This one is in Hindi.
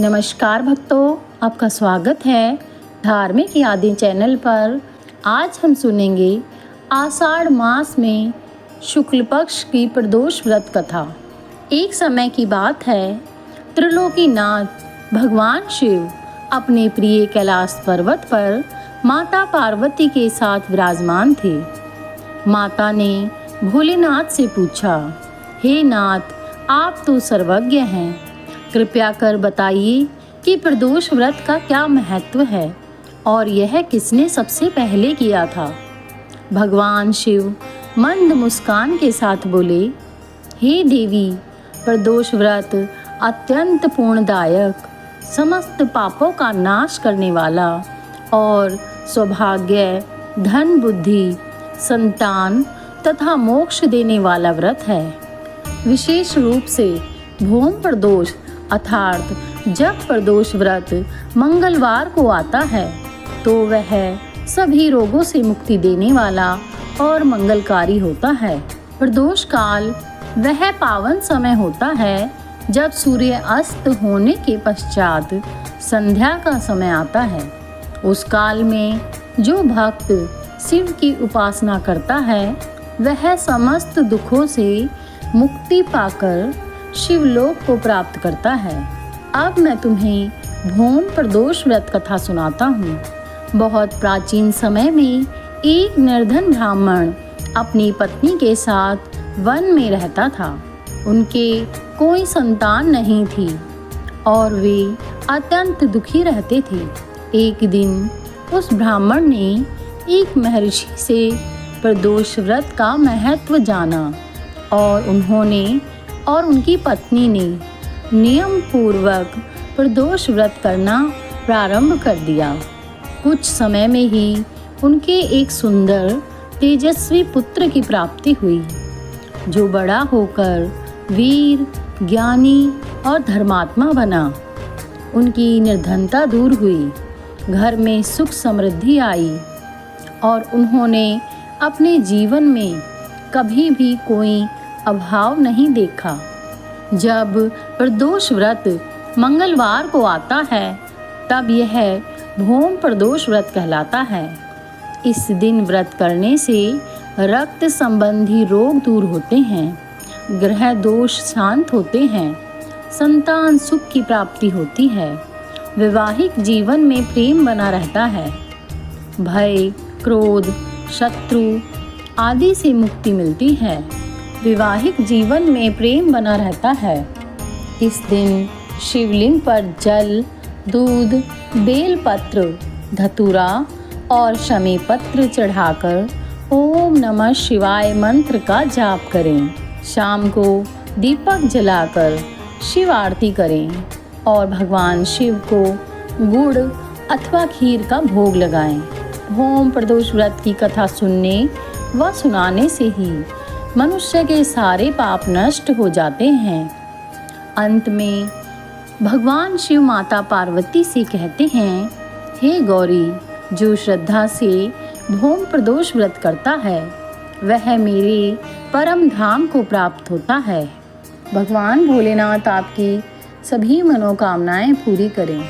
नमस्कार भक्तों, आपका स्वागत है धार्मिक यादें चैनल पर। आज हम सुनेंगे आषाढ़ मास में शुक्ल पक्ष की प्रदोष व्रत कथा। एक समय की बात है, त्रिलोकीनाथ भगवान शिव अपने प्रिय कैलाश पर्वत पर माता पार्वती के साथ विराजमान थे। माता ने भोलेनाथ से पूछा, हे नाथ, आप तो सर्वज्ञ हैं, कृपया कर बताइए कि प्रदोष व्रत का क्या महत्व है और यह किसने सबसे पहले किया था। भगवान शिव मंद मुस्कान के साथ बोले, हे देवी, प्रदोष व्रत अत्यंत पुण्यदायक, समस्त पापों का नाश करने वाला और सौभाग्य, धन, बुद्धि, संतान तथा मोक्ष देने वाला व्रत है। विशेष रूप से भौम प्रदोष अर्थात जब प्रदोष व्रत मंगलवार को आता है तो वह सभी रोगों से मुक्ति देने वाला और मंगलकारी होता है। प्रदोष काल वह पावन समय होता है जब सूर्य अस्त होने के पश्चात संध्या का समय आता है। उस काल में जो भक्त शिव की उपासना करता है वह समस्त दुखों से मुक्ति पाकर शिवलोक को प्राप्त करता है। अब मैं तुम्हें भौम प्रदोष व्रत कथा सुनाता हूँ। बहुत प्राचीन समय में एक निर्धन ब्राह्मण अपनी पत्नी के साथ वन में रहता था। उनके कोई संतान नहीं थी और वे अत्यंत दुखी रहते थे। एक दिन उस ब्राह्मण ने एक महर्षि से प्रदोष व्रत का महत्व जाना और उन्होंने और उनकी पत्नी ने नियम पूर्वक प्रदोष व्रत करना प्रारंभ कर दिया। कुछ समय में ही उनके एक सुंदर तेजस्वी पुत्र की प्राप्ति हुई, जो बड़ा होकर वीर, ज्ञानी और धर्मात्मा बना। उनकी निर्धनता दूर हुई, घर में सुख समृद्धि आई और उन्होंने अपने जीवन में कभी भी कोई अभाव नहीं देखा। जब प्रदोष व्रत मंगलवार को आता है तब यह भौम प्रदोष व्रत कहलाता है। इस दिन व्रत करने से रक्त संबंधी रोग दूर होते हैं, ग्रह दोष शांत होते हैं, संतान सुख की प्राप्ति होती है, वैवाहिक जीवन में प्रेम बना रहता है, भय, क्रोध, शत्रु आदि से मुक्ति मिलती है, वैवाहिक जीवन में प्रेम बना रहता है। इस दिन शिवलिंग पर जल, दूध, बेलपत्र, धतूरा और शमी पत्र चढ़ाकर ओम नमः शिवाय मंत्र का जाप करें। शाम को दीपक जलाकर शिव आरती करें और भगवान शिव को गुड़ अथवा खीर का भोग लगाएं। भौम प्रदोष व्रत की कथा सुनने व सुनाने से ही मनुष्य के सारे पाप नष्ट हो जाते हैं। अंत में भगवान शिव माता पार्वती से कहते हैं, हे गौरी, जो श्रद्धा से भौम प्रदोष व्रत करता है वह मेरे परम धाम को प्राप्त होता है। भगवान भोलेनाथ आपकी सभी मनोकामनाएं पूरी करें।